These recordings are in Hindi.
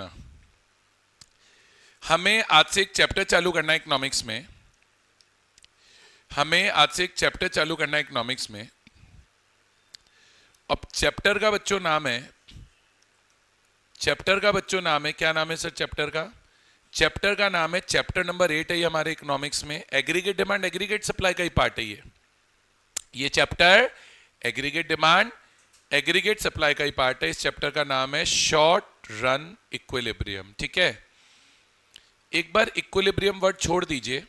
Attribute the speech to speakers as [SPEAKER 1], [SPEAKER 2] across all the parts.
[SPEAKER 1] सुनना, हमें आज से एक चैप्टर चालू करना है इकोनॉमिक्स में। हमें आज से एक चैप्टर चालू करना है इकोनॉमिक्स में। अब चैप्टर का बच्चों नाम है, चैप्टर का बच्चों नाम है, क्या नाम है सर चैप्टर का? चैप्टर का नाम है, चैप्टर नंबर 8 है ये हमारे इकोनॉमिक्स में। एग्रीगेट डिमांड एग्रीगेट सप्लाई का ही पार्ट है ये chapter aggregate demand aggregate supply का ही पार्ट है। इस चैप्टर का नाम है शॉर्ट रन इक्विलिब्रियम। ठीक है, एक बार इक्विलिब्रियम वर्ड छोड़ दीजिए,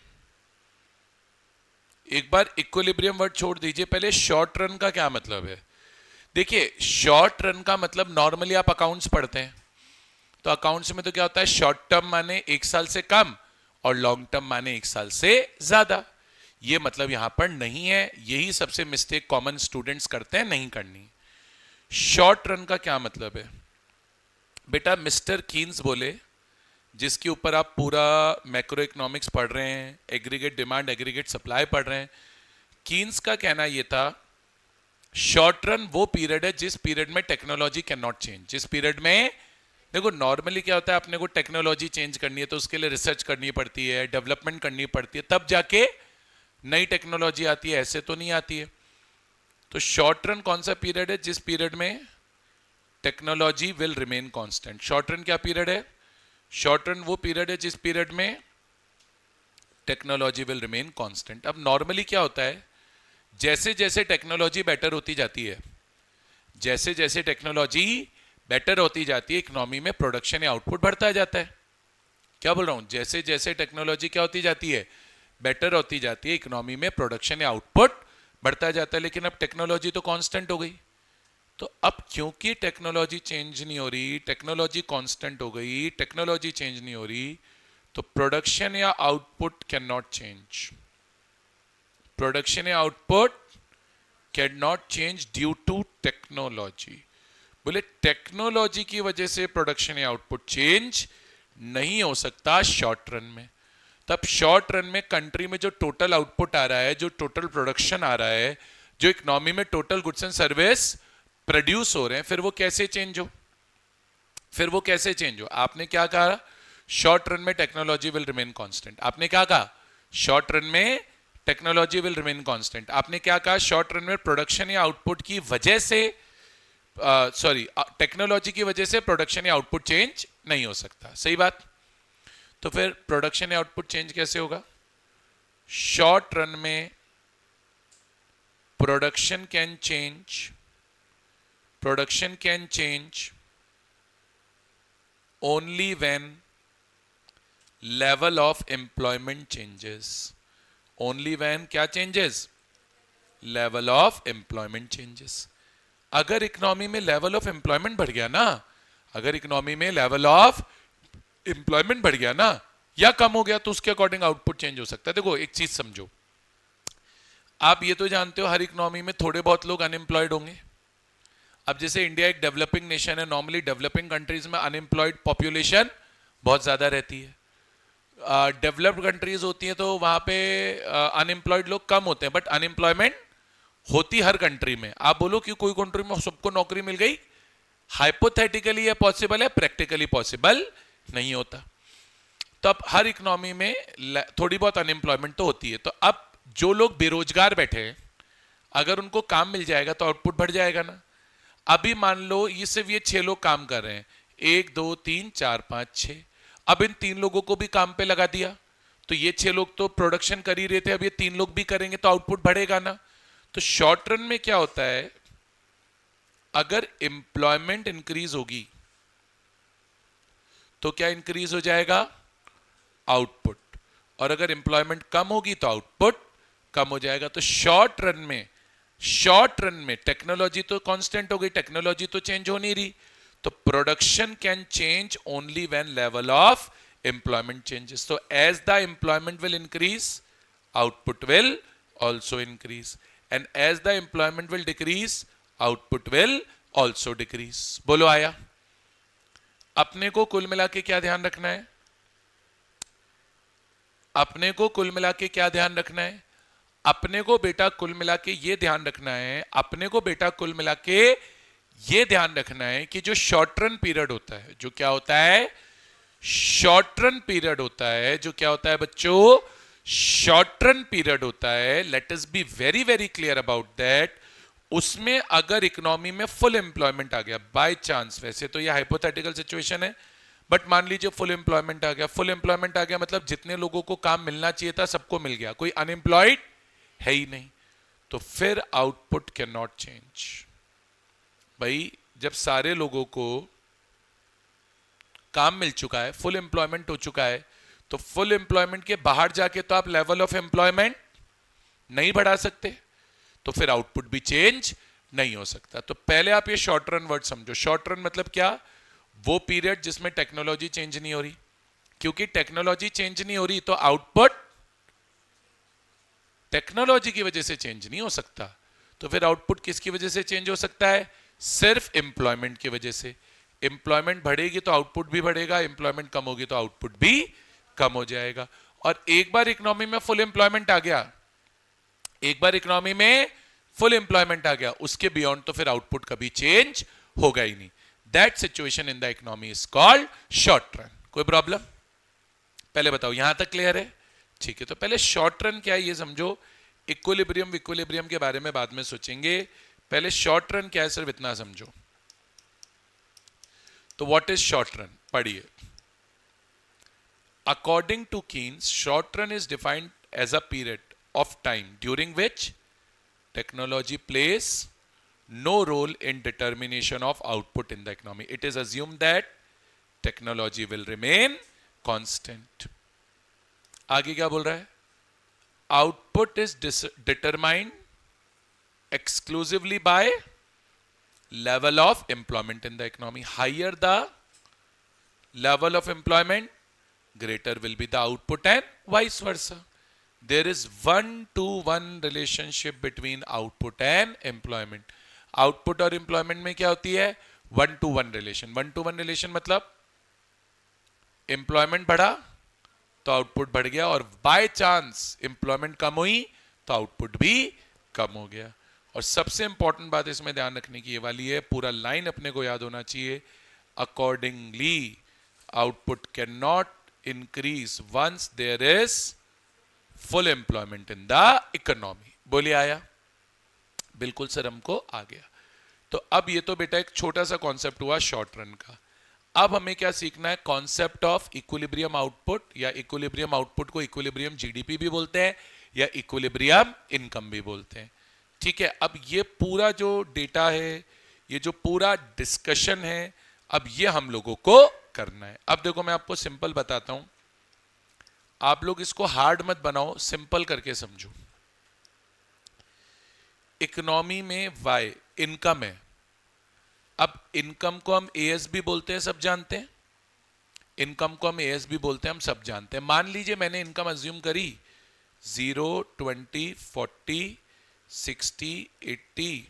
[SPEAKER 1] एक बार इक्विलिब्रियम वर्ड छोड़ दीजिए। पहले शॉर्ट रन का क्या मतलब है? देखिए, शॉर्ट रन का मतलब नॉर्मली आप अकाउंट्स पढ़ते हैं तो अकाउंट्स में तो क्या होता है, शॉर्ट टर्म माने 1 साल से कम और लॉन्ग टर्म माने 1 साल से ज्यादा। ये मतलब यहां पर नहीं है, यही सबसे मिस्टेक कॉमन स्टूडेंट्स करते हैं, नहीं करनी। शॉर्ट रन का क्या मतलब है बेटा? मिस्टर कीन्स बोले, जिसके ऊपर आप पूरा मैक्रो इकोनॉमिक्स पढ़ रहे हैं, एग्रीगेट डिमांड एग्रीगेट सप्लाई पढ़ रहे हैं, कीन्स का कहना यह था शॉर्ट रन वो पीरियड है जिस पीरियड में टेक्नोलॉजी कैन नॉट चेंज। जिस पीरियड में, देखो नॉर्मली क्या होता है, अपने को टेक्नोलॉजी चेंज करनी है तो उसके लिए रिसर्च करनी पड़ती है, डेवलपमेंट करनी पड़ती है, तब जाके नई टेक्नोलॉजी आती है, ऐसे तो नहीं आती है। तो शॉर्ट रन कौन सा पीरियड है? जिस पीरियड में technology will remain constant. Short run क्या पीरियड है? शॉर्ट रन वो पीरियड है जिस पीरियड में टेक्नोलॉजी विल रिमेन कांस्टेंट। अब नॉर्मली क्या होता है, जैसे जैसे टेक्नोलॉजी बेटर होती जाती है, जैसे जैसे टेक्नोलॉजी बेटर होती जाती है, इकोनॉमी में प्रोडक्शन या आउटपुट बढ़ता जाता है। क्या बोल रहा हूं? जैसे जैसे टेक्नोलॉजी क्या होती जाती है, बेटर होती जाती है, इकोनॉमी में प्रोडक्शन या आउटपुट बढ़ता जाता है। लेकिन अब टेक्नोलॉजी तो कांस्टेंट हो गई, तो अब क्योंकि टेक्नोलॉजी चेंज नहीं हो रही, टेक्नोलॉजी कांस्टेंट हो गई, टेक्नोलॉजी चेंज नहीं हो रही, तो प्रोडक्शन या output can not change. Production या output can not change due to technology. बोले टेक्नोलॉजी की वजह से प्रोडक्शन या आउटपुट चेंज नहीं हो सकता शॉर्ट रन में। तब शॉर्ट रन में कंट्री में जो टोटल आउटपुट आ रहा है, जो टोटल प्रोडक्शन आ रहा है, जो इकोनॉमी में total goods and service produce हो रहे हैं, फिर वो कैसे चेंज हो? फिर वो कैसे चेंज हो? आपने क्या कहा? शॉर्ट रन में टेक्नोलॉजी विल रिमेन कांस्टेंट। आपने क्या कहा? शॉर्ट रन में टेक्नोलॉजी विल रिमेन कांस्टेंट। आपने क्या कहा? शॉर्ट रन में प्रोडक्शन या आउटपुट की वजह से, टेक्नोलॉजी की वजह से प्रोडक्शन या आउटपुट चेंज नहीं हो सकता। सही बात। तो फिर प्रोडक्शन या आउटपुट चेंज कैसे होगा? शॉर्ट रन में production can change only when level of employment changes. Only when क्या changes? Level of employment changes. अगर इकोनॉमी में लेवल ऑफ एम्प्लॉयमेंट बढ़ गया ना, अगर इकोनॉमी में लेवल ऑफ एम्प्लॉयमेंट बढ़ गया ना या कम हो गया, तो उसके अकॉर्डिंग आउटपुट चेंज हो सकता है। देखो एक चीज समझो, आप ये तो जानते हो हर इकोनॉमी में थोड़े बहुत लोग अनएम्प्लॉयड होंगे। अब जैसे इंडिया एक डेवलपिंग नेशन है, नॉर्मली डेवलपिंग कंट्रीज में अनएम्प्लॉयड पॉपुलेशन बहुत ज्यादा रहती है। डेवलप्ड कंट्रीज होती हैं तो वहां पे अनएम्प्लॉयड लोग कम होते हैं, बट अनएम्प्लॉयमेंट होती हर कंट्री में। आप बोलो कि कोई कंट्री में सबको नौकरी मिल गई, हाइपोथेटिकली ये पॉसिबल है, प्रैक्टिकली पॉसिबल नहीं होता। तो अब हर इकोनॉमी में थोड़ी बहुत अनएम्प्लॉयमेंट तो होती है। तो अब जो लोग बेरोजगार बैठे हैं, अगर उनको काम मिल जाएगा तो आउटपुट बढ़ जाएगा ना। अभी मान लो ये सिर्फ ये 6 लोग काम कर रहे हैं, 1 2 3 4 5 6। अब इन 3 लोगों को भी काम पे लगा दिया तो ये 6 लोग तो प्रोडक्शन कर ही रहे थे, अब ये 3 लोग भी करेंगे तो आउटपुट बढ़ेगा ना। तो शॉर्ट रन में क्या होता है, अगर एम्प्लॉयमेंट इंक्रीज होगी तो क्या इंक्रीज हो जाएगा? आउटपुट। और अगर एम्प्लॉयमेंट कम होगी तो आउटपुट कम हो जाएगा। तो शॉर्ट रन में टेक्नोलॉजी तो कांस्टेंट हो गई, टेक्नोलॉजी तो चेंज हो नहीं रही, तो production can change only when level of employment changes. तो as the employment will increase, output will also increase, and as the employment will decrease, output will also decrease. बोलो आया? अपने को कुल मिला के क्या ध्यान रखना है? अपने को कुल मिला के क्या ध्यान रखना है? अपने को बेटा कुल मिला के ये ध्यान रखना है, अपने को बेटा कुल मिला के ये ध्यान रखना है कि जो शॉर्ट रन पीरियड होता है, जो क्या होता है, शॉर्ट रन पीरियड होता है, जो क्या होता है बच्चों, शॉर्ट रन पीरियड होता है, let us be very very clear about that. उसमें अगर इकोनॉमी में फुल एम्प्लॉयमेंट आ गया बाय चांस, वैसे तो ये हाइपोथेटिकल सिचुएशन है, बट मान लीजिए फुल एम्प्लॉयमेंट आ गया, फुल एम्प्लॉयमेंट आ गया मतलब जितने लोगों को काम मिलना चाहिए था सबको मिल गया, कोई अनएम्प्लॉयड है ही नहीं, तो फिर आउटपुट कैन नॉट चेंज। भाई जब सारे लोगों को काम मिल चुका है, फुल एम्प्लॉयमेंट हो चुका है, तो फुल एम्प्लॉयमेंट के बाहर जाके तो आप लेवल ऑफ एम्प्लॉयमेंट नहीं बढ़ा सकते, तो फिर आउटपुट भी चेंज नहीं हो सकता। तो पहले आप ये शॉर्ट रन वर्ड समझो। शॉर्ट रन मतलब क्या, वो पीरियड जिसमें टेक्नोलॉजी चेंज नहीं हो रही, क्योंकि टेक्नोलॉजी चेंज नहीं हो रही तो आउटपुट टेक्नोलॉजी की वजह से चेंज नहीं हो सकता, तो फिर आउटपुट किसकी वजह से चेंज हो सकता है, सिर्फ एम्प्लॉयमेंट की वजह से। एम्प्लॉयमेंट बढ़ेगी तो आउटपुट भी बढ़ेगा, एम्प्लॉयमेंट कम होगी तो आउटपुट भी कम हो जाएगा। और एक बार इकोनॉमी में फुल एम्प्लॉयमेंट आ गया, एक बार इकोनॉमी में फुल एम्प्लॉयमेंट आ गया, उसके बियॉन्ड तो फिर आउटपुट कभी चेंज होगा ही नहीं। That situation in the economy is called short run. कोई प्रॉब्लम, पहले बताओ यहां तक क्लियर है? ठीक है, तो पहले शॉर्ट रन क्या है ये समझो, इक्विलिब्रियम इक्विलिब्रियम के बारे में बाद में सोचेंगे, पहले शॉर्ट रन क्या है सिर्फ इतना समझो। तो व्हाट इज शॉर्ट रन, पढ़िए। According to Keynes, short run is defined as a period of time during which technology plays no role in determination of output in the economy. It is assumed that technology will remain constant. आगे क्या बोल रहा है, output is determined exclusively by level of employment in the economy. Higher the level of employment, greater will be the output and vice versa. There is 1-to-1 relationship between output and employment. Output और employment में क्या होती है, 1-to-1 relation. 1-to-1 relation मतलब employment बढ़ा तो आउटपुट बढ़ गया, और बाय चांस employment कम हुई तो आउटपुट भी कम हो गया। और सबसे इंपॉर्टेंट बात इसमें ध्यान रखने की ये वाली है, पूरा लाइन अपने को याद होना चाहिए, accordingly output can not increase once there is full employment in the economy. बोलिए आया, बिल्कुल सर हमको आ गया। तो अब ये तो बेटा एक छोटा सा कॉन्सेप्ट हुआ शॉर्ट रन का। अब हमें क्या सीखना है, कॉन्सेप्ट ऑफ इक्विलिब्रियम आउटपुट, या इक्विलिब्रियम आउटपुट को इक्विलिब्रियम जीडीपी भी बोलते हैं या इक्विलिब्रियम इनकम भी बोलते हैं। ठीक है, अब ये पूरा जो डेटा है, ये जो पूरा डिस्कशन है, अब ये हम लोगों को करना है। अब देखो मैं आपको सिंपल बताता हूं, आप लोग इसको हार्ड मत बनाओ, सिंपल करके समझो। इकोनॉमी में वाई इनकम है, अब इनकम को हम एएस भी बोलते हैं, सब जानते हैं, इनकम को हम एएस भी बोलते हैं, हम सब जानते हैं। मान लीजिए मैंने इनकम अज्यूम करी 0, 20, 40, 60, 80,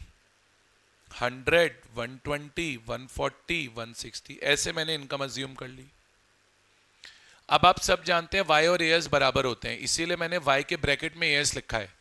[SPEAKER 1] 100, 120, 140, 160, ऐसे मैंने इनकम अज्यूम कर ली। अब आप सब जानते हैं वाई और एएस बराबर होते हैं, इसीलिए मैंने वाई के ब्रैकेट में एएस लिखा है,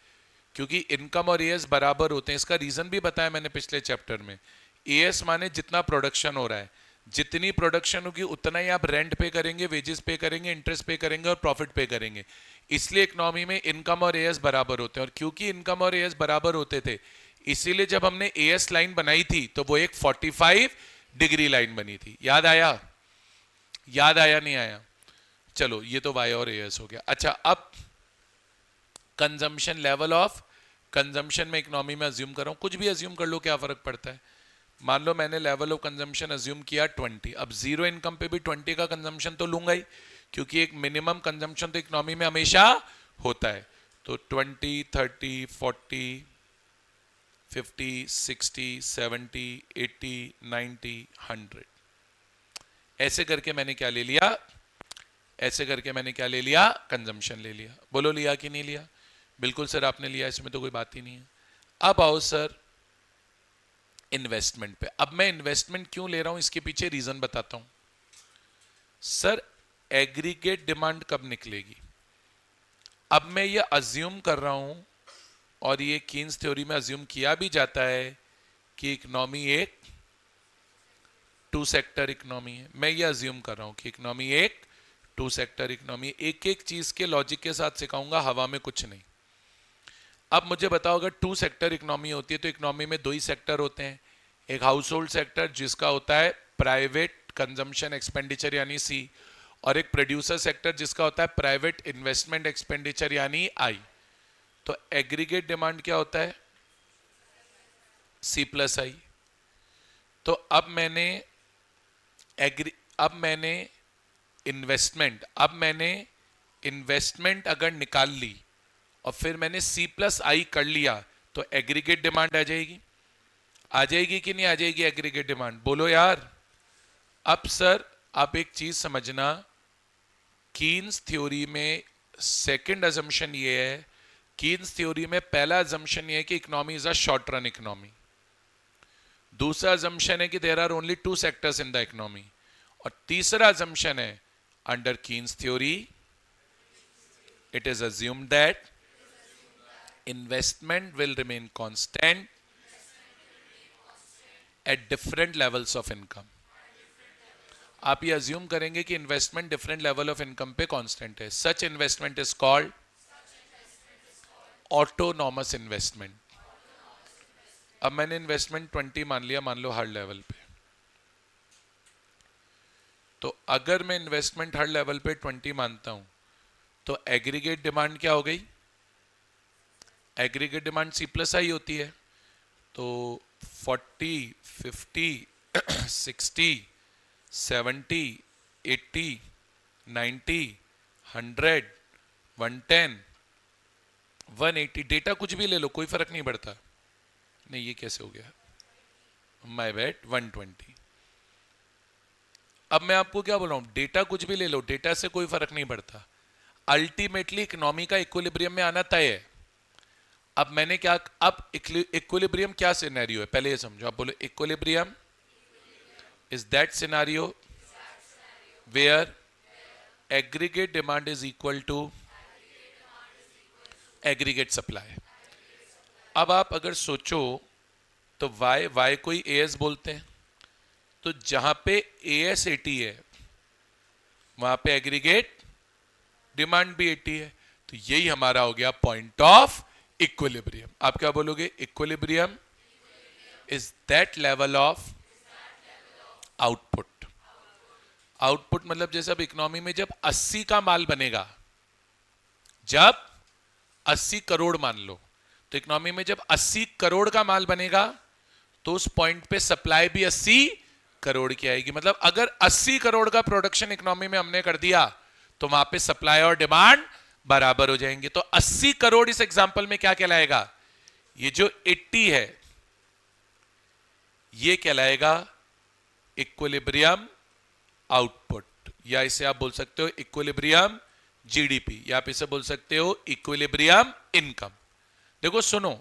[SPEAKER 1] क्योंकि इनकम और एएस बराबर होते हैं। इसका रीजन भी बताया मैंने पिछले चैप्टर में। एएस माने जितना प्रोडक्शन हो रहा है, जितनी प्रोडक्शन होगी उतना ही आप रेंट पे करेंगे, वेजेस पे करेंगे, इंटरेस्ट पे करेंगे और प्रॉफिट पे करेंगे। इसलिए इकोनॉमी में इनकम और एएस बराबर होते हैं, और क्योंकि इनकम और एएस बराबर होते थे, इसीलिए जब हमने एएस लाइन बनाई थी तो वो एक 45 डिग्री लाइन बनी थी। याद आया, याद आया नहीं आया? चलो ये तो वाई और एएस हो गया। अच्छा, अब कंजम्पशन, लेवल ऑफ कंजम्पशन में इकोनॉमी में अज्यूम कर रहा हूं, कुछ भी अज्यूम कर लो, क्या फर्क पड़ता है। मान लो मैंने लेवल ऑफ कंजम्पशन अज्यूम किया 20, अब जीरो इनकम पे भी 20 का कंजम्पशन तो लूंगा ही, क्योंकि एक मिनिमम कंजम्पशन तो इकोनॉमी में हमेशा होता है। तो 20, 30, 40, 50, 60, 70, 80, 90, 100, ऐसे करके मैंने क्या ले लिया, ऐसे करके मैंने क्या ले लिया, कंजम्पशन ले लिया। बोलो लिया कि नहीं लिया? बिल्कुल सर आपने लिया, इसमें तो कोई बात ही नहीं है। अब आओ सर इन्वेस्टमेंट पे। अब मैं इन्वेस्टमेंट क्यों ले रहा हूं, इसके पीछे रीजन बताता हूं। सर एग्रीगेट डिमांड कब निकलेगी? अब मैं ये अज्यूम कर रहा हूं, और ये कीन्स थ्योरी में अज्यूम किया भी जाता है कि इकोनॉमी एक टू सेक्टर इकोनॉमी है, मैं ये अज्यूम कर रहा हूं कि इकोनॉमी एक टू सेक्टर इकोनॉमी, एक एक चीज के लॉजिक के साथ सिखाऊंगा, हवा में कुछ नहीं। अब मुझे बताओ, अगर टू सेक्टर इकोनॉमी होती है तो इकोनॉमी में दो ही सेक्टर होते हैं, एक हाउस होल्ड सेक्टर जिसका होता है प्राइवेट कंजम्पशन एक्सपेंडिचर यानी सी, और एक प्रोड्यूसर सेक्टर जिसका होता है प्राइवेट इन्वेस्टमेंट एक्सपेंडिचर यानी आई। तो एग्रीगेट डिमांड क्या होता है? सी प्लस आई। तो अब मैंने इन्वेस्टमेंट अगर निकाल ली और फिर मैंने सी प्लस आई कर लिया तो एग्रीगेट डिमांड आ जाएगी। आ जाएगी कि नहीं आ जाएगी एग्रीगेट डिमांड? बोलो यार। अब सर आप एक चीज समझना, कीन्स थ्योरी में सेकंड अजम्पशन ये है, कीन्स थ्योरी में पहला अजम्पशन ये है कि economy is a short run economy. दूसरा अजम्पशन है कि there are only two sectors in the economy, और तीसरा अजम्पशन है under Keynes theory it is assumed that investment will remain constant at different levels of income। आप ये अज्यूम करेंगे कि investment different level of income पे कांस्टेंट है, सच investment is called autonomous investment. अब मैंने इन्वेस्टमेंट 20 मान लिया, मान लो हर लेवल पे, तो अगर मैं इन्वेस्टमेंट हर लेवल पे 20 मानता हूं तो एग्रीगेट डिमांड क्या हो गई? एग्रीगेट डिमांड सी प्लस आई होती है। तो 40, 50, 60, 70, 80, 90, 100, 110, 180, डेटा कुछ भी ले लो कोई फर्क नहीं पड़ता। नहीं ये कैसे हो गया? My bad, 120। अब मैं आपको क्या बोल रहा हूं, डेटा कुछ भी ले लो, डेटा से कोई फर्क नहीं पड़ता, अल्टीमेटली इकोनॉमी का इक्विलिब्रियम में आना तय है। अब मैंने क्या, अब इक्विलिब्रियम क्या सिनेरियो है पहले ये समझो। आप बोलो equilibrium is that scenario where aggregate demand is equal to aggregate supply. अब आप अगर सोचो तो वाई को ही एएस बोलते हैं, तो जहां पे एएस 80 है वहां पे एग्रीगेट डिमांड भी 80 है, तो यही हमारा हो गया पॉइंट ऑफ इक्विलिब्रियम। आप क्या बोलोगे? Equilibrium is that level of output. Output मतलब जैसे अब इकोनॉमी में जब 80 का माल बनेगा, जब 80 करोड़ मान लो, तो इकोनॉमी में जब 80 करोड़ का माल बनेगा तो उस पॉइंट पे सप्लाई भी 80 करोड़ की आएगी। मतलब अगर 80 करोड़ का प्रोडक्शन इकोनॉमी में हमने कर दिया तो वहां पे सप्लाई और डिमांड बराबर हो जाएंगे। तो 80 करोड़ इस एग्जांपल में क्या कहलाएगा? ये जो 80 है ये कहलाएगा इक्विलिब्रियम आउटपुट, या इसे आप बोल सकते हो इक्विलिब्रियम जीडीपी, या आप इसे बोल सकते हो इक्विलिब्रियम इनकम। देखो सुनो,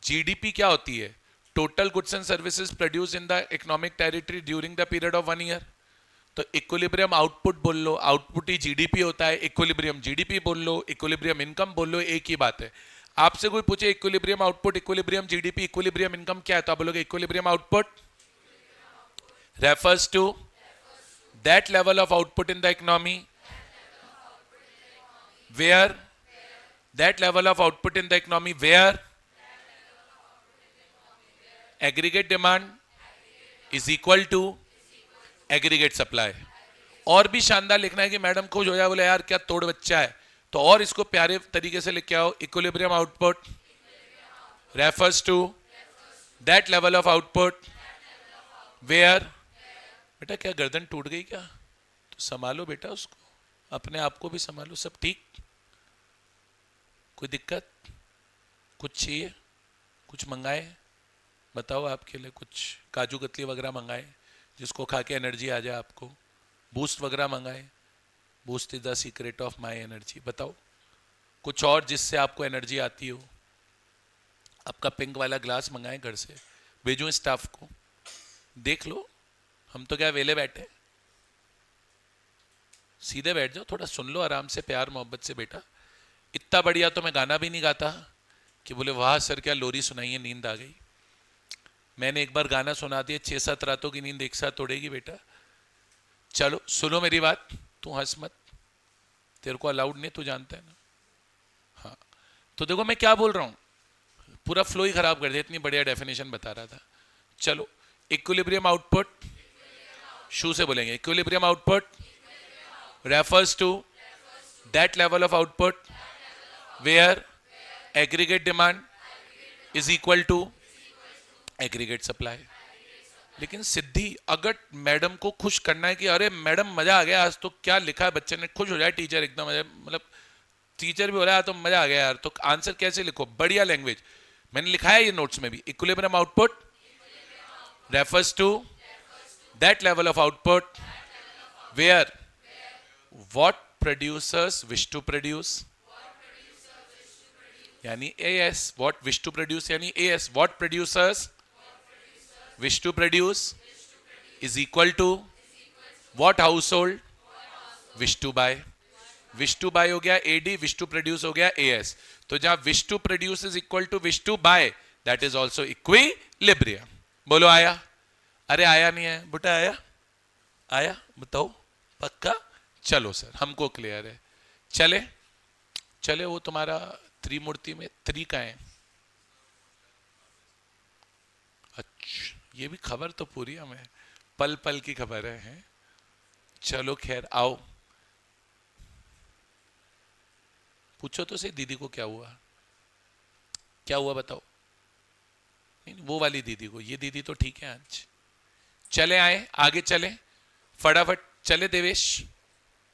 [SPEAKER 1] जीडीपी क्या होती है? Total goods and services produce in the economic territory during the period of 1 year. तो इक्विलिब्रियम आउटपुट बोल लो, आउटपुट ही जीडीपी होता है, इक्विलिब्रियम जीडीपी बोल लो, इक्विलिब्रियम इनकम बोल लो, एक ही बात है। आपसे कोई पूछे equilibrium output, equilibrium GDP, equilibrium income क्या है, तो आप बोलोगे equilibrium output refers to that level of output in the economy where that level of output in the economy where aggregate demand is equal to aggregate supply। और भी शानदार लिखना है कि मैडम खुश हो जाए, बोले यार क्या तोड़ बच्चा है, तो और इसको प्यारे तरीके से लिख के आओ, equilibrium output refers to that level of output where। बेटा क्या गर्दन टूट गई क्या? तो संभालो बेटा उसको, अपने आप को भी संभालो। सब ठीक? कोई दिक्कत? कुछ चाहिए? कुछ मंगाए? बताओ आपके लिए कुछ काजू कतली वगैरह मंगाए जिसको खा के एनर्जी आ जाए आपको, बूस्ट वगैरह मंगाए, boost is the secret of my energy. बताओ कुछ और जिससे आपको एनर्जी आती हो। आपका पिंक वाला ग्लास मंगाए घर से, भेजो स्टाफ को, देख लो। हम तो क्या वेले बैठे, सीधे बैठ जाओ, थोड़ा सुन लो आराम से, प्यार मोहब्बत से। बेटा इतना बढ़िया तो मैं गाना भी नहीं गाता कि बोले वाह सर क्या लोरी सुनाई है, नींद आ गई। मैंने एक बार गाना सुना दिया, 6-7 रातों की नींद एक साथ तोड़ेगी बेटा। चलो सुनो मेरी बात, तू हंस मत, तेरे को अलाउड नहीं, तू जानता है ना। हाँ, तो देखो मैं क्या बोल रहा हूं, पूरा फ्लो ही खराब कर दिया, इतनी बढ़िया डेफिनेशन बता रहा था। चलो, इक्विलिब्रियम आउटपुट, शू से बोलेंगे, equilibrium output refers to that level of output where aggregate demand is equal to aggregate supply। लेकिन सिद्धि, अगर मैडम को खुश करना है कि अरे मैडम मजा आ गया आज तो, क्या लिखा है बच्चे ने, खुश हो जाए टीचर एकदम, मतलब टीचर भी हो रहा है तो मजा आ गया यार, तो आंसर कैसे लिखो, बढ़िया लैंग्वेज मैंने लिखा है ये नोट्स में भी। Equilibrium output refers to that level of output where what producers wish to produce, यानी AS, what wish to produce यानी AS, what producers wish to produce is equal to what household wish to buy। wish to buy हो गया AD, wish to produce हो गया AS। तो जहां wish to produce is equal to wish to buy, that is also equilibrium। बोलो आया? अरे आया नहीं है बेटा, आया? आया बताओ पक्का? चलो सर हमको क्लियर है, चले चले। वो तुम्हारा त्रिमूर्ति में 3 का है, अच्छा ये भी खबर तो पूरी हमें, पल पल की खबर है। चलो खैर आओ, पूछो तो सही दीदी को क्या हुआ, क्या हुआ बताओ। नहीं वो वाली दीदी को, ये दीदी तो ठीक है आज। चले आए आगे, चले फटाफट चले। देवेश,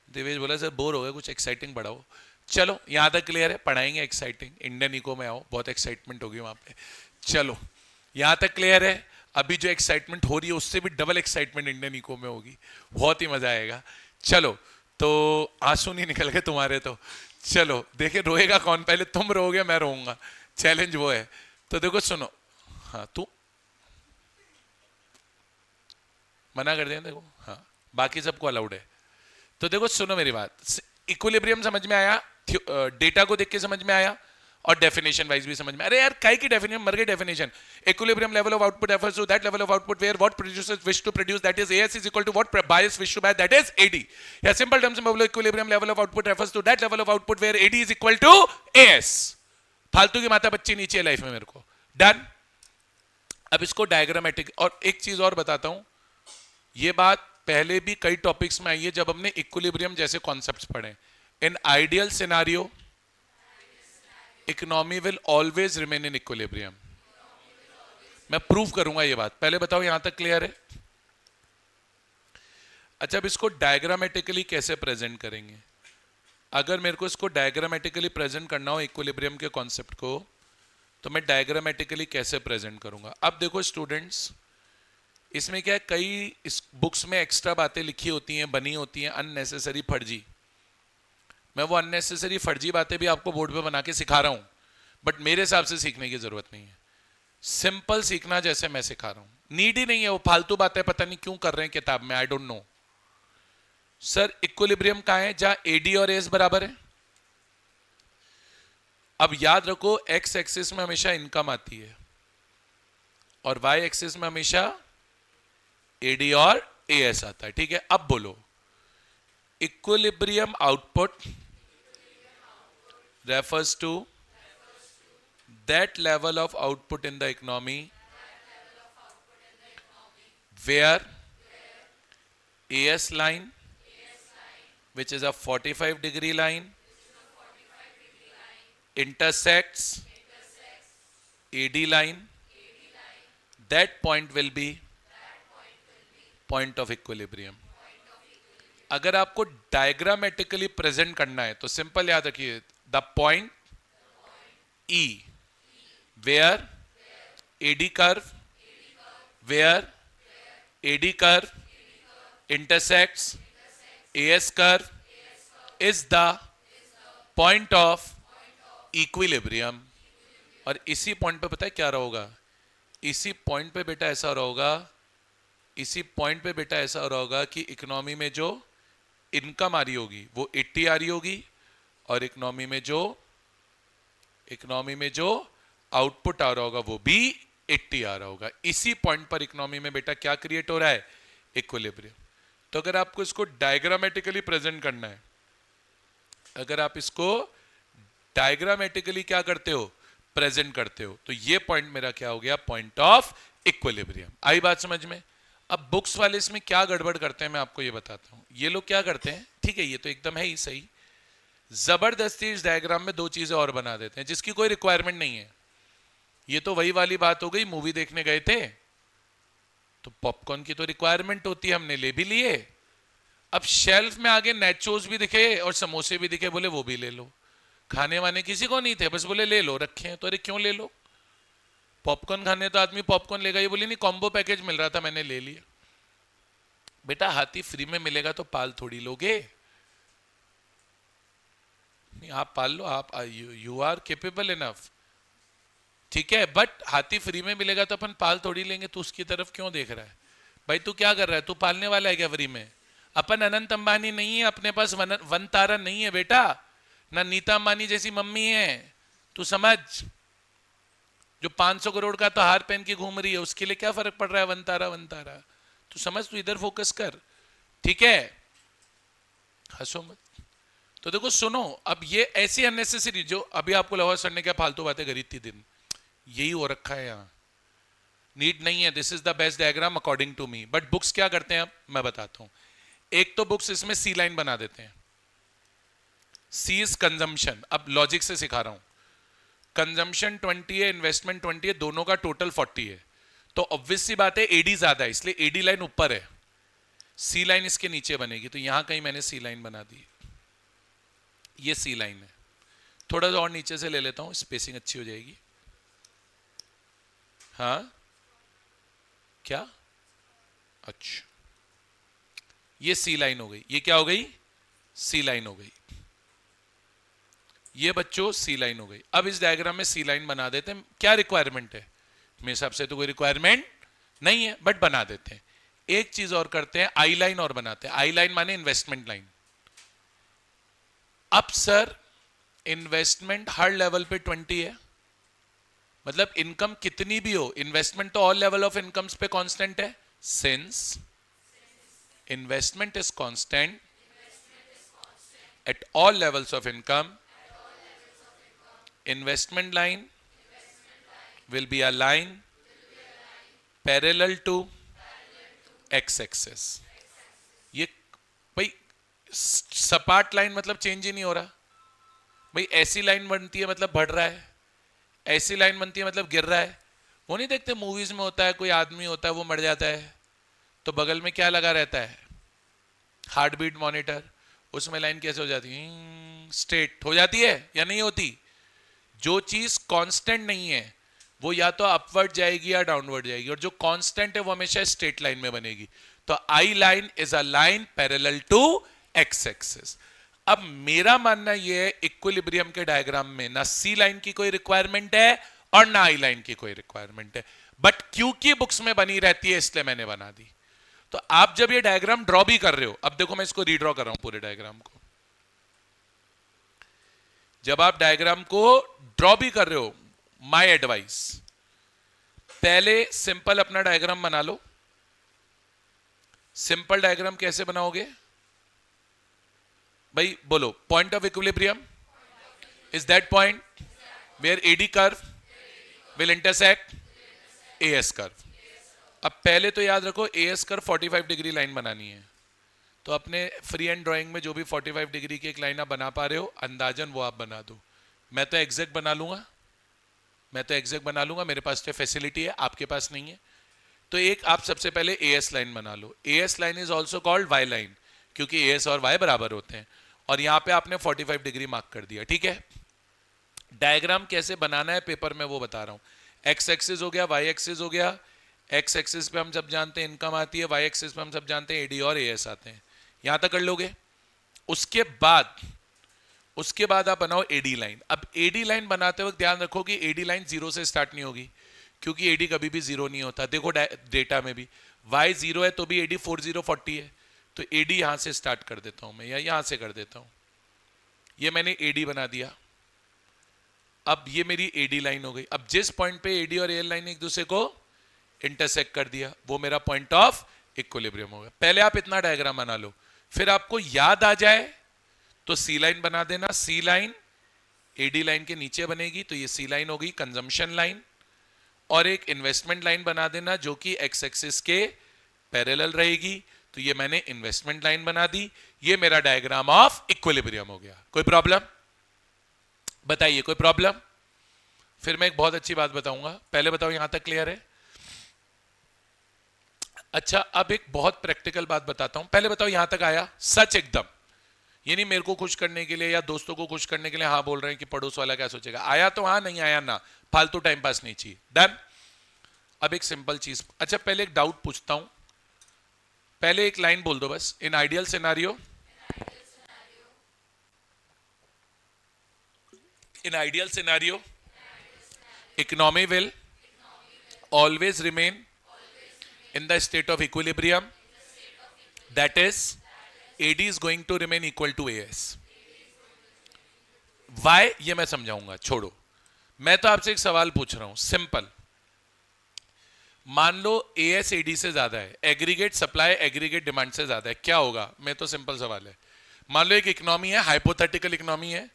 [SPEAKER 1] देवेश बोला सर बोर हो गए, कुछ एक्साइटिंग बढ़ाओ। चलो यहां तक क्लियर है, पढ़ाएंगे एक्साइटिंग, इंडियन इको में आओ, बहुत एक्साइटमेंट होगी वहां पे। चलो यहां तक क्लियर है, अभी जो एक्साइटमेंट हो रही है उससे भी डबल एक्साइटमेंट इंडियन इको में होगी, बहुत ही मजा आएगा। चलो तो आंसू नहीं निकल गए तुम्हारे तो, चलो देखे रोएगा कौन, पहले तुम रोओगे मैं रोऊंगा, चैलेंज वो है। तो देखो सुनो, हाँ तू मना कर दिया देखो, हाँ बाकी सबको अलाउड है। तो देखो सुनो मेरी बात, इक्विलिब्रियम समझ में आया, डेटा को देख के समझ में आया, और डेफिनेशन वाइज भी समझ में। अरे यार काई की डेफिनेशन, मर गई definition. Equilibrium level of output refers to that level of output where what producers wish to produce that is AS is equal to what buyers wish to buy that is AD। या सिंपल टर्म्स में बोलो, equilibrium level of output refers to that level of output where AD is equal to AS। फालतू की माता बच्ची नीचे लाइफ में मेरे को, डन। अब इसको डायग्रामेटिक, और एक चीज और बताता हूं, ये बात पहले भी कई टॉपिक्स में आई है जब हमने इक्विलिब्रियम जैसे कॉन्सेप्ट्स पढ़े। In ideal scenario economy will always remain in equilibrium. मैं प्रूव करूंगा ये बात, पहले बताओ यहां तक क्लियर है? अच्छा अब इसको डायग्रामेटिकली कैसे प्रेजेंट करेंगे? अगर मेरे को इसको डायग्रामेटिकली प्रेजेंट करना हो इक्विलिब्रियम के कॉन्सेप्ट को, तो मैं डायग्रामेटिकली कैसे प्रेजेंट करूंगा? अब देखो स्टूडेंट्स, इसमें क्या है, कई इस बुक्स में एक्स्ट्रा बातें लिखी होती हैं, बनी होती हैं, अननेसेसरी फर्जी। मैं वो अननेसेसरी फर्जी बातें भी आपको बोर्ड पे बना के सिखा रहा हूं, बट मेरे हिसाब से सीखने की जरूरत नहीं है। सिंपल सीखना जैसे मैं सिखा रहा हूं, नीड ही नहीं है वो फालतू बातें पता नहीं क्यों कर रहे हैं किताब में, I don't know. Sir equilibrium कहां है? जहां AD और AS बराबर है। अब याद रखो, एक्स एक्सिस में हमेशा इनकम आती है और वाई एक्सिस में हमेशा AD और AS आता है, ठीक है। अब बोलो, equilibrium output refers to that level of output in the economy where AS line, which is a 45-degree line, intersects AD line. That point will be point of equilibrium. अगर आपको डायग्रामेटिकली प्रेजेंट करना है तो सिंपल याद रखिए, the point E where AD curve intersects AS curve is the point of equilibrium। और इसी पॉइंट पे पता है क्या होगा? इसी पॉइंट पे बेटा ऐसा होगा, इसी पॉइंट पे बेटा ऐसा होगा कि इकोनॉमी में जो इनकम आ रही होगी वो 80 आ रही होगी, और इकोनॉमी में जो आउटपुट आ रहा होगा वो भी 80 आ रहा होगा। इसी पॉइंट पर इकोनॉमी में बेटा क्या क्रिएट हो रहा है? इक्विलिब्रियम। तो अगर आपको इसको डायग्रामेटिकली प्रेजेंट करना है, अगर आप इसको डायग्रामेटिकली क्या करते हो? प्रेजेंट करते हो, तो ये पॉइंट मेरा क्या हो गया? Point of equilibrium. आई बात समझ में? अब बुक्स वाले इसमें क्या गड़बड़ करते हैं मैं आपको ये बताता हूं। ये लोग क्या करते हैं, ठीक है ये तो एकदम है ही सही, जबरदस्ती इस डायग्राम में दो चीजें और बना देते हैं जिसकी कोई रिक्वायरमेंट नहीं है। ये तो वही वाली बात हो गई, मूवी देखने गए थे तो पॉपकॉर्न की तो रिक्वायरमेंट होती है, हमने ले भी लिए। अब शेल्फ में आगे नेचोस भी दिखे और समोसे भी दिखे, बोले वो भी ले लो। खाने वाने किसी को नहीं थे, बस बोले ले लो, रखे हैं तो। अरे क्यों ले लो? पॉपकॉर्न खाने तो आदमी पॉपकॉर्न लेगा, ये बोली नहीं कॉम्बो पैकेज मिल रहा था मैंने ले लिया। बेटा हाथी फ्री में मिलेगा तो पाल थोड़ी लोगे? नहीं आप पाल लो, आप यू आर केपेबल इनफ, ठीक है, बट हाथी फ्री में मिलेगा तो अपन पाल थोड़ी लेंगे। तू उसकी तरफ क्यों देख रहा है भाई? तू क्या कर रहा है? तू पालने वाला है क्या फ्री में? अपन अनंत अंबानी नहीं है, अपने पास वन तारा नहीं है बेटा, ना नीता अंबानी जैसी मम्मी है। तू समझ, जो 500 करोड़ का तो हार पहन के घूम रही है, उसके लिए क्या फर्क पड़ रहा है वन तारा वन तारा? तू समझ, तू इधर फोकस कर, ठीक है, हंसो मत। तो देखो सुनो, अब ये ऐसी अननेसेसरी, जो अभी आपको लगा सर ने क्या फालतू बातें करी थी दिन, यही हो रखा है यहाँ, नीड नहीं है। This is the best diagram according to me, but books क्या करते हैं अब मैं बताता हूं। एक तो बुक्स इसमें सी लाइन बना देते हैं, सी इज कंजम्पशन। अब लॉजिक से सिखा रहा हूं, कंजम्पशन 20 है, इन्वेस्टमेंट 20 है, दोनों का टोटल 40 है, तो ऑब्वियस सी बात है एडी ज्यादा है, इसलिए एडी लाइन ऊपर है, सी लाइन इसके नीचे बनेगी। तो यहां कहीं मैंने सी लाइन बना दी, ये सी लाइन है। थोड़ा सा और नीचे से ले लेता हूं, स्पेसिंग अच्छी हो जाएगी। हाँ क्या? अच्छा, ये सी लाइन हो गई, ये क्या हो गई? सी लाइन हो गई, ये बच्चों सी लाइन हो गई। अब इस डायग्राम में सी लाइन बना देते हैं। क्या रिक्वायरमेंट है? मेरे हिसाब से तो कोई रिक्वायरमेंट नहीं है, बट बना देते हैं। एक चीज और करते हैं, आई लाइन और बनाते हैं। आई लाइन माने इन्वेस्टमेंट लाइन। अब सर इन्वेस्टमेंट हर लेवल पे 20 है, मतलब इनकम कितनी भी हो, इन्वेस्टमेंट तो ऑल लेवल ऑफ इनकम्स पे कांस्टेंट है। Since investment is constant at all levels of income, investment line will be a line parallel to x axis। ये भाई सपाट लाइन मतलब चेंज ही नहीं हो रहा भाई। ऐसी लाइन बनती है मतलब बढ़ रहा है, ऐसी लाइन बनती है मतलब गिर रहा है। वो नहीं देखते मूवीज में होता है, कोई आदमी होता है वो मर जाता है तो बगल में क्या लगा रहता है? Heart beat monitor. उसमें लाइन कैसे हो जाती है? स्ट्रेट हो जाती है या नहीं होती? जो चीज कांस्टेंट नहीं है वो या तो अपवर्ड जाएगी या डाउनवर्ड जाएगी, और जो कांस्टेंट है वो हमेशा स्ट्रेट लाइन में बनेगी। तो I line is a line parallel to X axis. अब मेरा मानना यह है इक्विलिब्रियम के डायग्राम में ना सी लाइन की कोई रिक्वायरमेंट है और ना आई लाइन की कोई रिक्वायरमेंट है, बट क्योंकि बुक्स में बनी रहती है इसलिए मैंने बना दी। तो आप जब ये डायग्राम ड्रॉ भी कर रहे हो, अब देखो मैं इसको रीड्रॉ कर रहा हूं पूरे डायग्राम को। जब आप डायग्राम को ड्रॉ भी कर रहे हो, माय एडवाइस, पहले सिंपल अपना डायग्राम बना लो। सिंपल डायग्राम कैसे बनाओगे भाई? बोलो। Point of equilibrium is that point where AD curve will intersect AS curve. अब पहले तो याद रखो एएस कर्व 45 डिग्री लाइन बनानी है, तो अपने फ्री एंड ड्राइंग में जो भी 45 डिग्री की एक लाइन आप बना पा रहे हो अंदाजन वो आप बना दो। मैं तो एग्जैक्ट बना लूंगा, मेरे पास तो फैसिलिटी है, आपके पास नहीं है। तो एक आप सबसे पहले एएस लाइन बना लो। AS line is also called Y line, क्योंकि एएस और वाई बराबर होते हैं, और यहां पे आपने 45 डिग्री मार्क कर दिया, ठीक है। डायग्राम कैसे बनाना है पेपर में वो बता रहा हूं। एक्स एक्सिस हो गया, वाई एक्सिस हो गया। एक्स एक्सिस पे हम सब जानते हैं इनकम आती है, वाई एक्सिस पे हम सब जानते हैं एडी और एएस आते हैं। यहां तक कर लोगे। उसके बाद आप बनाओ एडी लाइन। अब एडी लाइन बनाते वक्त ध्यान रखो कि एडी लाइन जीरो से स्टार्ट नहीं होगी, क्योंकि एडी कभी भी जीरो नहीं होता। देखो डेटा में भी वाई जीरो है तो भी एडी 4040 है, तो एडी यहां से स्टार्ट कर देता हूं मैं, या यहां से कर देता हूं। ये मैंने एडी बना दिया। अब ये मेरी एडी लाइन हो गई। अब जिस पॉइंट पे एडी और एल लाइन एक दूसरे को इंटरसेक्ट कर दिया वो मेरा पॉइंट ऑफ इक्विलिब्रियम हो गया। पहले आप इतना डायग्राम बना लो, फिर आपको याद आ जाए तो सी लाइन बना देना। सी लाइन एडी लाइन के नीचे बनेगी तो ये सी लाइन हो गई कंजम्पशन लाइन, और एक इन्वेस्टमेंट लाइन बना देना जो कि एक्स एक्सिस के पैरेलल रहेगी, तो ये मैंने इन्वेस्टमेंट लाइन बना दी। ये मेरा डायग्राम ऑफ इक्विलिब्रियम हो गया। कोई प्रॉब्लम बताइए, कोई प्रॉब्लम? फिर मैं एक बहुत अच्छी बात बताऊंगा, पहले बताओ यहां तक क्लियर है? अच्छा, अब एक बहुत प्रैक्टिकल बात बताता हूं। पहले बताओ यहां तक आया? सच एकदम, ये नहीं मेरे को खुश करने के लिए या दोस्तों को खुश करने के लिए हाँ बोल रहे हैं कि पड़ोस वाला क्या सोचेगा। आया तो हाँ, नहीं आया ना, फालतू टाइम पास नहीं चाहिए। डन। अब एक सिंपल चीज, अच्छा पहले एक डाउट पूछता हूं, पहले एक लाइन बोल दो बस। इन ideal scenario, in ideal scenario economy will always remain in the state of equilibrium, that is AD is going to remain equal to AS. Why? ये मैं समझाऊंगा, छोड़ो। मैं तो आपसे एक सवाल पूछ रहा हूं सिंपल। मान लो AS AD से ज्यादा है, एग्रीगेट सप्लाई एग्रीगेट डिमांड से ज्यादा है, क्या होगा? मैं तो सिंपल सवाल है। मान लो एक इकोनॉमी है, हाइपोथेटिकल इकोनॉमी है,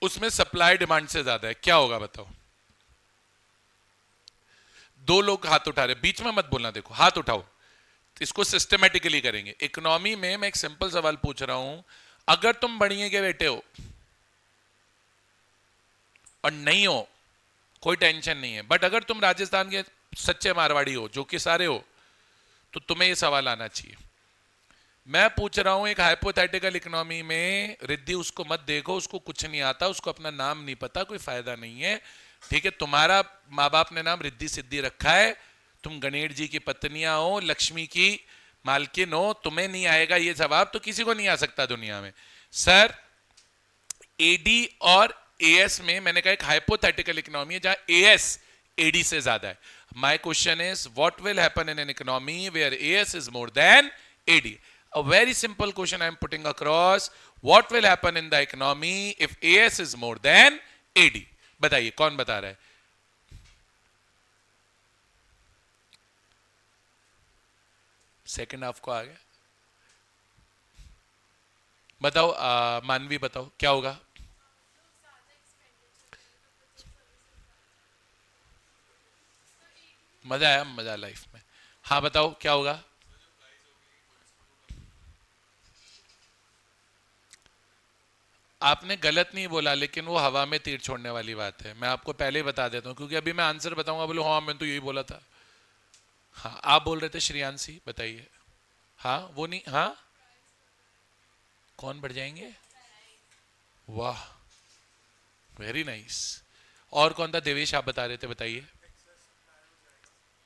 [SPEAKER 1] उसमें सप्लाई डिमांड से ज्यादा है, क्या होगा बताओ? दो लोग हाथ उठा रहे, बीच में मत बोलना, देखो हाथ उठाओ, इसको सिस्टमेटिकली करेंगे। इकोनॉमी में मैं एक सिंपल सवाल पूछ रहा हूं, अगर तुम बढ़िए के बेटे हो और नहीं हो कोई टेंशन नहीं है, बट अगर तुम राजस्थान के सच्चे मारवाड़ी हो जो कि सारे हो, तो तुम्हें यह सवाल आना चाहिए। मैं पूछ रहा हूं एक हाइपोथेटिकल इकोनॉमी में, रिद्धि उसको मत देखो, उसको कुछ नहीं आता, उसको अपना नाम नहीं पता, कोई फायदा नहीं है, ठीक है? तुम्हारा माँ बाप ने नाम रिद्धि सिद्धि रखा है, तुम गणेश जी की पत्नियां हो, लक्ष्मी की मालकिन हो, तुम्हें नहीं आएगा ये जवाब तो किसी को नहीं आ सकता दुनिया में। सर एडी और एएस में मैंने कहा एक हाइपोथेटिकल इकोनॉमी है जहां एएस एडी से ज्यादा है। My question is what will happen in an economy where AS is more than AD? A very simple question I am putting across. What will happen in the economy if AS is more than AD? बताइए, कौन बता रहा है? सेकेंड हाफ को आ गया, बताओ मानवी बताओ क्या होगा? मजा आया? मजा लाइफ में? हाँ बताओ क्या होगा? आपने गलत नहीं बोला, लेकिन वो हवा में तीर छोड़ने वाली बात है। मैं आपको पहले ही बता देता हूँ, क्योंकि अभी मैं आंसर बताऊंगा बोलो हाँ मैं तो यही बोला था। हाँ आप बोल रहे थे श्रेयांशी, बताइए। हाँ वो नहीं, हाँ कौन बढ़ जाएंगे? वाह वेरी नाइस। और कौन था? देवेश आप बता रहे थे, बताइए।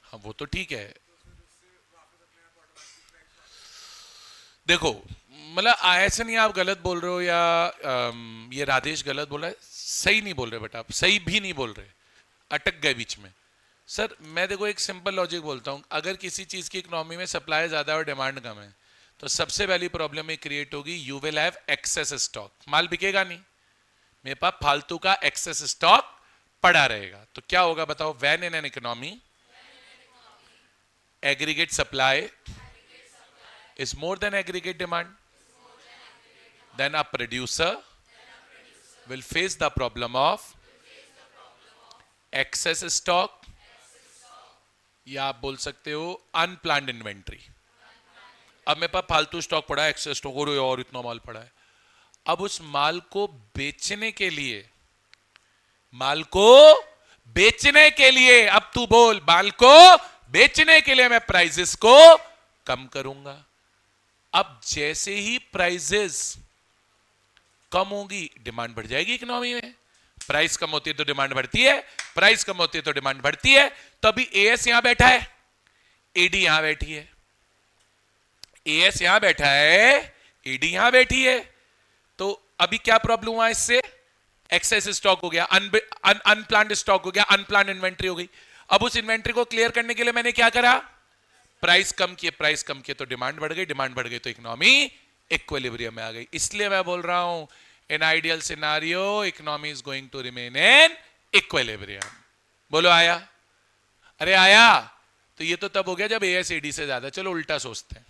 [SPEAKER 1] हाँ वो तो ठीक है, देखो मतलब ऐसे नहीं आप गलत बोल रहे हो या ये राधेश गलत बोल रहा है, सही नहीं बोल रहे, बट आप सही भी नहीं बोल रहे, अटक गए बीच में। सर मैं देखो एक सिंपल लॉजिक बोलता हूँ, अगर किसी चीज की इकोनॉमी में सप्लाई ज्यादा है और डिमांड कम है, तो सबसे पहली प्रॉब्लम ये क्रिएट होगी, you will have excess stock, माल बिकेगा नहीं, मेरे पास फालतू का एक्सेस स्टॉक पड़ा रहेगा। तो क्या होगा बताओ? When in an economy aggregate supply is more than aggregate demand, then a producer will face the problem of excess stock, या आप बोल सकते हो अनप्लान्ड इन्वेंट्री। अब मेरे पास फालतू स्टॉक पड़ा है, एक्सेस स्टॉक, और इतना माल पड़ा है, अब उस माल को बेचने के लिए, माल को बेचने के लिए, अब तू बोल, माल को बेचने के लिए मैं प्राइसेस को कम करूंगा। अब जैसे ही प्राइसेस कम होगी डिमांड बढ़ जाएगी इकोनॉमी में, प्राइस कम होती है तो डिमांड बढ़ती है, प्राइस कम होती है तो डिमांड बढ़ती है। तो अभी एएस यहां बैठा है, एडी यहां बैठी है, एएस यहां बैठा है, एडी यहां बैठी है, तो अभी क्या प्रॉब्लम हुआ इससे? एक्सेस स्टॉक हो गया, अनप्लान्ड स्टॉक हो गया, अनप्लान्ड इन्वेंट्री हो गई। अब उस इन्वेंट्री को क्लियर करने के लिए मैंने क्या करा? प्राइस कम किए, प्राइस कम किए तो डिमांड बढ़ गई, डिमांड बढ़ गई तो इकोनॉमी इक्विलिब्रियम में आ गई। इसलिए मैं बोल रहा हूं in ideal scenario economy is going to remain in equilibrium. बोलो आया? अरे आया? तो ये तो तब हो गया जब एएस एडी से ज्यादा। चलो उल्टा सोचते हैं,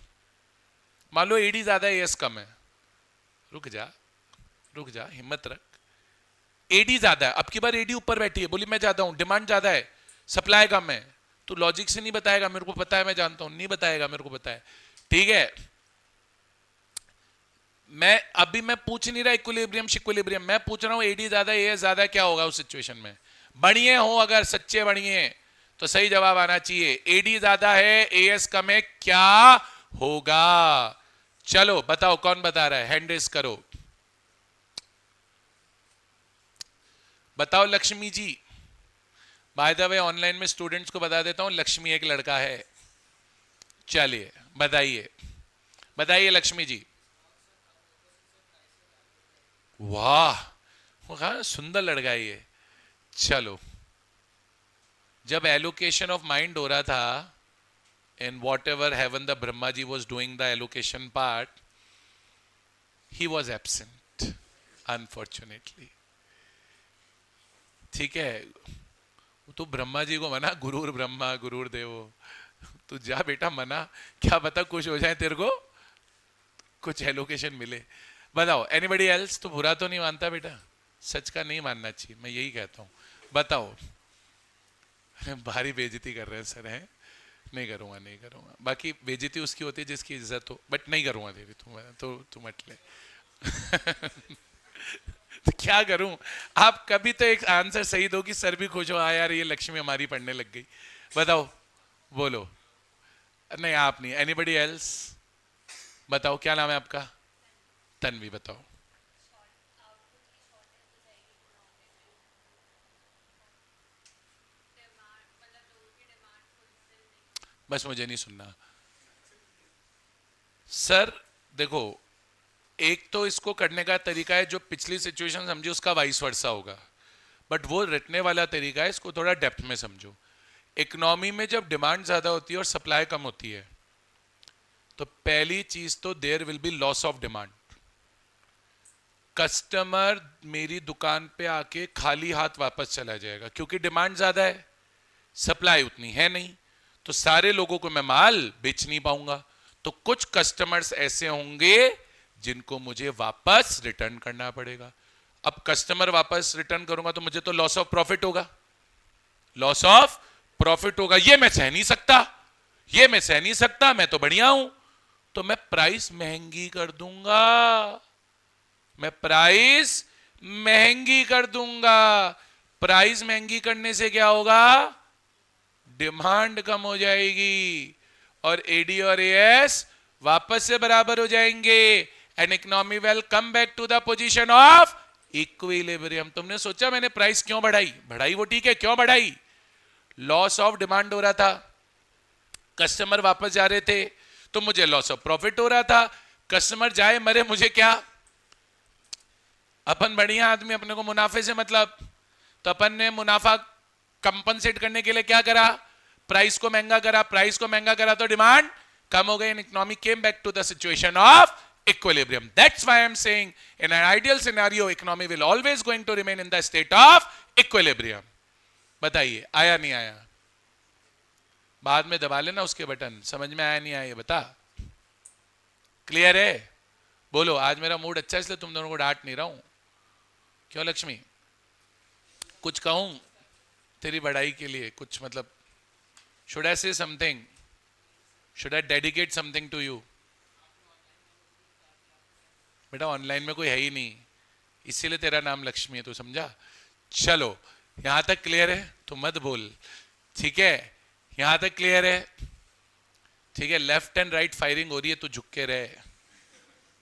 [SPEAKER 1] मान लो एडी ज्यादा एएस कम है। रुक जा, रुक जा, हिम्मत रख। एडी ज्यादा है, अब की बार एडी ऊपर बैठी है, बोली मैं ज्यादा हूं, डिमांड ज्यादा है, सप्लाई कम है। तो लॉजिक से नहीं बताएगा, मेरे को पता है, मैं जानता हूं, नहीं बताएगा, मेरे को पता है, ठीक है। मैं पूछ नहीं रहा इक्विलिब्रियम शिक्विलिब्रियम, मैं पूछ रहा हूं एडी ज्यादा एएस ज्यादा, क्या होगा उस सिचुएशन में? बढ़िए हो, अगर सच्चे बढ़िए तो सही जवाब आना चाहिए। एडी ज्यादा है एएस कम है, क्या होगा? चलो बताओ, कौन बता रहा है? हैंड रेस करो, बताओ Lakshmi ji. By the way online में स्टूडेंट्स को बता देता हूं, लक्ष्मी एक लड़का है। चलिए बताइए, बताइए लक्ष्मी जी। वाह, हाँ, सुंदर लड़का है ये। चलो, जब एलोकेशन ऑफ माइंड हो रहा था in whatever heaven the Brahmaji was doing the allocation part, he was absent unfortunately, ठीक है। तो ब्रह्मा जी को मना, गुरुर ब्रह्मा गुरुर देवो, तू जा बेटा मना, क्या पता कुछ हो जाए तेरे को, कुछ एलोकेशन मिले। बताओ एनीबडी एल्स? तो बुरा तो नहीं मानता बेटा, सच का नहीं मानना चाहिए, मैं यही कहता हूं। बताओ। भारी बेइज्जती कर रहे हैं सर, हैं? नहीं करूंगा, नहीं करूंगा। बाकी बेइज्जती उसकी होती है जिसकी इज्जत हो, बट नहीं करूंगा तेरी, तू मत ले। तो क्या करूं? आप कभी तो एक आंसर सही दो कि सर भी खुश हो, हाँ यार ये लक्ष्मी हमारी पढ़ने लग गई। बताओ, बोलो। नहीं आप नहीं, एनीबडी एल्स? बताओ क्या नाम है आपका? तन्वी, बताओ। बस मुझे नहीं सुनना सर। देखो, एक तो इसको करने का तरीका है जो पिछली सिचुएशन समझी उसका वाइस वर्सा होगा, बट वो रटने वाला तरीका है, इसको थोड़ा डेप्थ में समझो। इकोनॉमी में जब डिमांड ज्यादा होती है और सप्लाई कम होती है, तो पहली चीज तो there will be loss of demand. Customer मेरी दुकान पे आके खाली हाथ वापस चला जाएगा, क्योंकि डिमांड ज्यादा है, सप्लाई उतनी है नहीं, तो सारे लोगों को मैं माल बेच नहीं पाऊंगा। तो कुछ कस्टमर्स ऐसे होंगे जिनको मुझे वापस रिटर्न करना पड़ेगा। अब कस्टमर वापस रिटर्न करूंगा तो मुझे तो लॉस ऑफ प्रॉफिट होगा, लॉस ऑफ प्रॉफिट होगा। ये मैं सह नहीं सकता, ये मैं सह नहीं सकता, मैं तो बढ़िया हूं। तो मैं प्राइस महंगी कर दूंगा, मैं प्राइस महंगी कर दूंगा। प्राइस महंगी करने से क्या होगा? डिमांड कम हो जाएगी और एडी और एएस वापस से बराबर हो जाएंगे, and economy will come back to the position of equilibrium. तुमने सोचा मैंने प्राइस क्यों बढ़ाई? बढ़ाई वो ठीक है, क्यों बढ़ाई? लॉस ऑफ डिमांड हो रहा था, कस्टमर वापस जा रहे थे, तो मुझे लॉस ऑफ प्रॉफिट हो रहा था। कस्टमर जाए मरे मुझे क्या, अपन बढ़िया आदमी, अपने को मुनाफे से मतलब। तो अपन ने मुनाफा कंपनसेट करने के लिए क्या करा? प्राइस को महंगा करा। प्राइस को महंगा करा तो डिमांड कम हो गई, and economy came back to the situation of equilibrium. That's why I'm saying in an ideal scenario economy will always going to remain in the state of equilibrium. बताइए आया नहीं आया? बाद में दबा लेना उसके बटन, समझ में आया नहीं आया बता। क्लियर है? बोलो। आज मेरा मूड अच्छा है इसलिए तुम दोनों को डांट नहीं रहा हूं। क्यों लक्ष्मी, कुछ कहूं तेरी बढ़ाई के लिए? कुछ मतलब, should I say something? Should I dedicate something to you? बेटा ऑनलाइन में कोई है ही नहीं, इसीलिए तेरा नाम लक्ष्मी है, तो समझा? चलो यहां तक क्लियर है? तो मत बोल, ठीक है? यहां तक क्लियर है? ठीक है, लेफ्ट एंड राइट फायरिंग हो रही है तो झुक के रहे,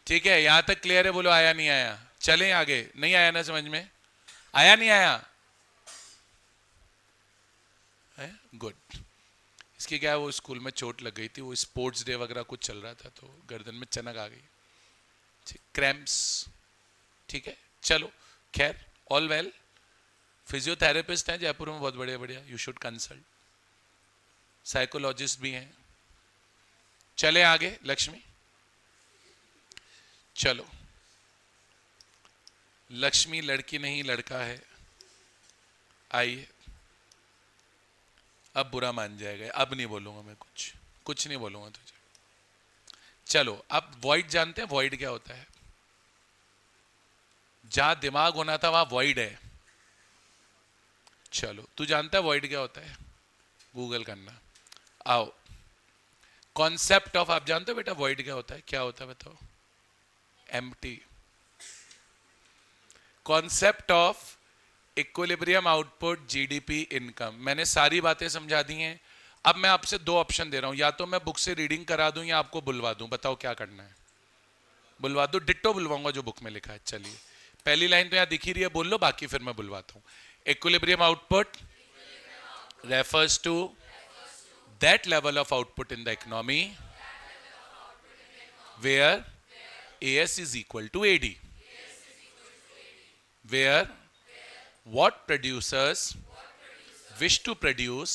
[SPEAKER 1] ठीक है? यहां तक क्लियर है? बोलो आया नहीं आया? चलें आगे। नहीं आया ना समझ में? आया नहीं आया? गुड। इसकी क्या है, वो स्कूल में चोट लग गई थी, वो स्पोर्ट्स डे वगैरह कुछ चल रहा था तो गर्दन में चनक आ गई, क्रैम्प्स, ठीक है? चलो खैर, ऑल वेल। फिजियोथेरेपिस्ट हैं जयपुर में बहुत बढ़िया बढ़िया, यू शुड कंसल्ट। साइकोलॉजिस्ट भी हैं। चले आगे लक्ष्मी, चलो। लक्ष्मी लड़की नहीं लड़का है। आइए, अब बुरा मान जाएगा, अब नहीं बोलूंगा मैं, कुछ नहीं बोलूंगा तुझे। चलो, अब वॉइड जानते हैं, वॉइड क्या होता है? जहां दिमाग होना था वहां वॉइड है। चलो, तू जानता है वॉइड क्या होता है? गूगल करना। आओ, कॉन्सेप्ट ऑफ, आप जानते हो बेटा वॉइड क्या होता है? क्या होता है बताओ? Empty. Concept of equilibrium output GDP income. मैंने सारी बातें समझा दी हैं। अब मैं आपसे दो ऑप्शन दे रहा हूं, या तो मैं बुक से रीडिंग करा दूं या आपको बुलवा दूं। बताओ क्या करना है? बुलवा दो, डिट्टो बुलवाऊंगा जो बुक में लिखा है। चलिए, पहली लाइन तो यहां दिखी रही है, बोल लो, बाकी फिर मैं बुलवाता हूं। Equilibrium output refers to that level of output in the economy where AS is equal to AD, where what producers wish to produce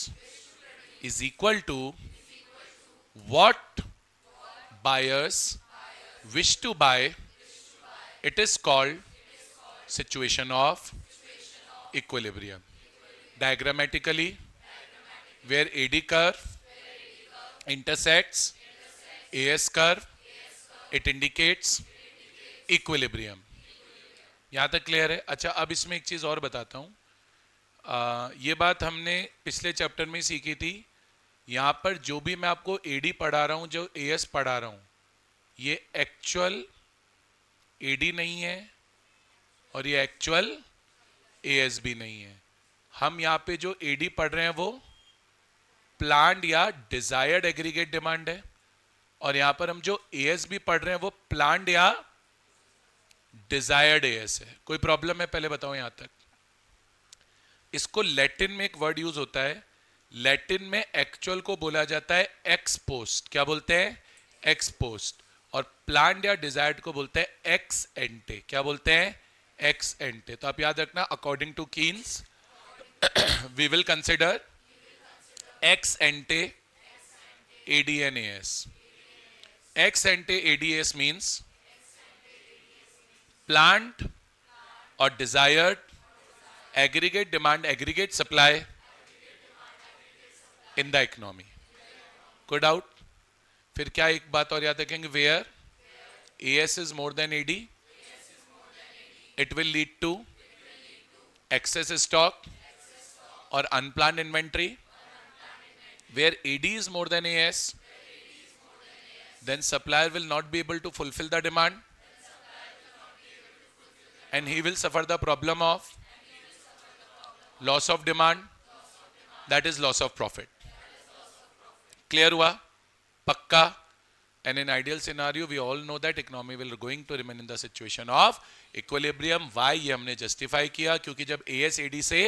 [SPEAKER 1] is equal to what buyers wish to buy. It is called situation of equilibrium. Diagrammatically, where AD curve intersects AS curve, it indicates equilibrium. यहां तक क्लियर है? अच्छा, अब इसमें एक चीज और बताता हूं। ये बात हमने पिछले चैप्टर में सीखी थी। यहां पर जो भी मैं आपको एडी पढ़ा रहा हूं, जो एएस पढ़ा रहा हूं, ये एक्चुअल एडी नहीं है और ये एक्चुअल एएस भी नहीं है। हम यहां पे जो एडी पढ़ रहे हैं वो प्लान्ड या डिजायर्ड एग्रीगेट डिमांड है, और यहां पर हम जो एएस भी पढ़ रहे हैं वो प्लान्ड या डिजायर्ड एएस है। कोई प्रॉब्लम है? पहले बताओ यहां तक। इसको लैटिन में एक वर्ड यूज होता है, लैटिन में एक्चुअल को बोला जाता है एक्स पोस्ट। क्या बोलते हैं? Ex post. और प्लान्ड या डिजायर्ड को बोलते हैं एक्स एंटे। क्या बोलते हैं? Ex ante. तो आप याद रखना, according to Keynes we will consider ex ante ADNAS. Ex ante ADS means planned or desired aggregate demand, aggregate supply in the economy. कोई डाउट? फिर क्या एक बात और याद रखेंगे, where AS is more than AD, it will lead to excess stock or unplanned inventory. Where AD is more than AS, then supplier will not be able to fulfill the demand and he will suffer the problem of loss of demand, that is loss of profit. Clear हुआ? पक्का? And in ideal scenario we all know that economy will going to remain in the situation of equilibrium. Why? ये हमने justify किया, क्योंकि जब AS AD से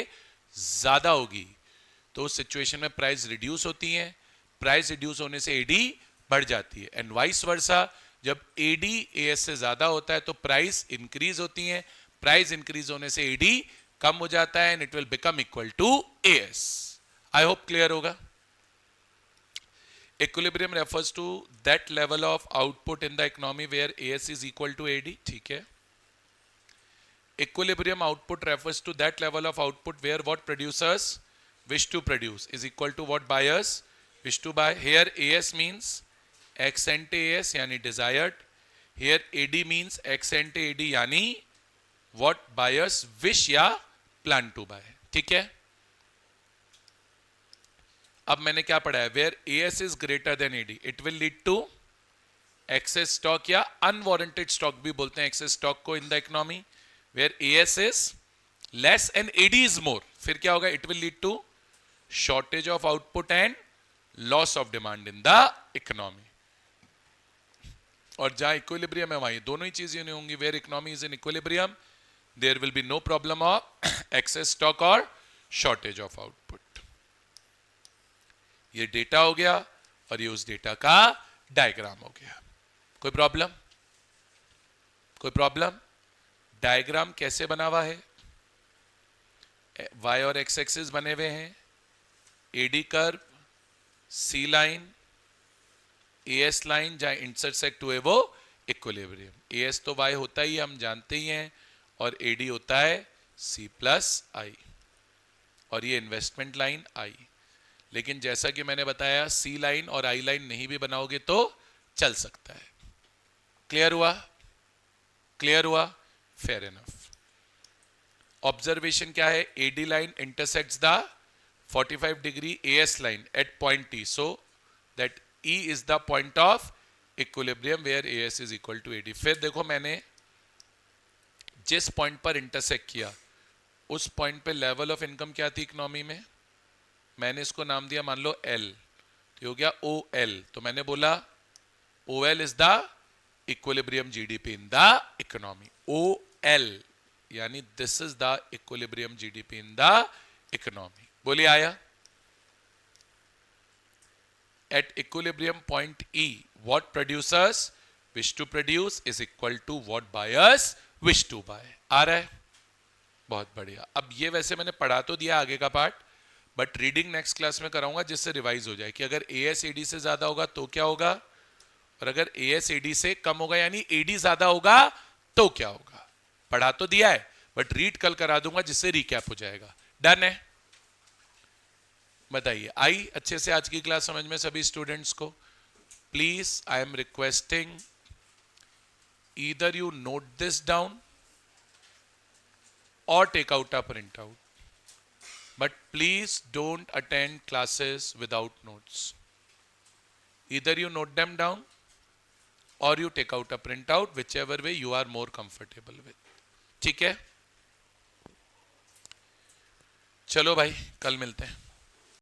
[SPEAKER 1] ज्यादा होगी तो उस सिचुएशन में प्राइस रिड्यूस होती है, प्राइस रिड्यूस होने से एडी बढ़ जाती है, एंड वाइस वर्सा, जब एडी एएस से ज्यादा होता है तो प्राइस इंक्रीज होती है, प्राइस इंक्रीज होने से एडी कम हो जाता है and it will become equal to AS. I hope clear होगा। Equilibrium refers to that level of output in the economy where AS is equal to AD. ठीक है। Equilibrium output refers to that level of output where what producers wish to produce is equal to what buyers wish to buy. Here AS means ex ante AS yani desired. Here AD means ex ante AD yani what buyers wish या plan to buy. ठीक है। अब मैंने क्या पढ़ा है? Where AS is greater than AD, it will lead to excess stock या unwarranted stock भी बोलते हैं excess stock को in the economy. Where AS is less and AD is more, फिर क्या होगा? It will lead to shortage of output and loss of demand in the economy. और जहां इक्विलिब्रियम है वहीं दोनों ही चीजें नहीं होंगी। Where economy is in equilibrium there will be no problem of excess stock और शॉर्टेज ऑफ आउटपुट। ये डेटा हो गया और ये उस डेटा का डायग्राम हो गया। कोई प्रॉब्लम? कोई प्रॉब्लम? डायग्राम कैसे बना हुआ है? वाई और एक्स एक्सिस बने हुए हैं, एडी कर्व, सी लाइन, एएस लाइन, जहां इंटरसेक्ट हुए वो इक्विलिब्रियम। एएस तो वाई होता ही हम जानते ही हैं और एडी होता है सी प्लस आई, और ये इन्वेस्टमेंट लाइन आई। लेकिन जैसा कि मैंने बताया सी लाइन और आई लाइन नहीं भी बनाओगे तो चल सकता है। क्लियर हुआ? क्लियर हुआ? Fair enough. ऑब्जर्वेशन क्या है? AD line intersects the 45 degree AS line at point T, so that E is the point of equilibrium where AS is equal to AD. फिर देखो मैंने जिस पॉइंट पर इंटरसेक्ट किया उस पॉइंट पे लेवल ऑफ इनकम क्या थी इकोनॉमी में, मैंने इसको नाम दिया मान लो एल, तो हो गया ओ एल। तो मैंने बोला O L is the equilibrium GDP in the economy. O L यानी this is the equilibrium GDP in the economy. बोलिए आया? At equilibrium point E, what producers wish to produce is equal to what buyers wish to buy। आ रहा है? बहुत बढ़िया। अब ये वैसे मैंने पढ़ा तो दिया आगे का part, but reading next class में कराऊंगा जिससे रिवाइज हो जाए कि अगर एएस एडी से ज्यादा होगा तो क्या होगा, और अगर एएस एडी से कम होगा यानी एडी ज्यादा होगा तो क्या होगा। पढ़ा तो दिया है बट रीड कल करा दूंगा जिससे रिकैप हो जाएगा। डन है? बताइए, आई अच्छे से आज की क्लास समझ में सभी स्टूडेंट्स को? Please I am requesting either you note this down और take out a print out, but please don't attend classes without notes. Either you note them down और you take out a print out, whichever way you are more comfortable with. ठीक है, चलो भाई कल मिलते हैं।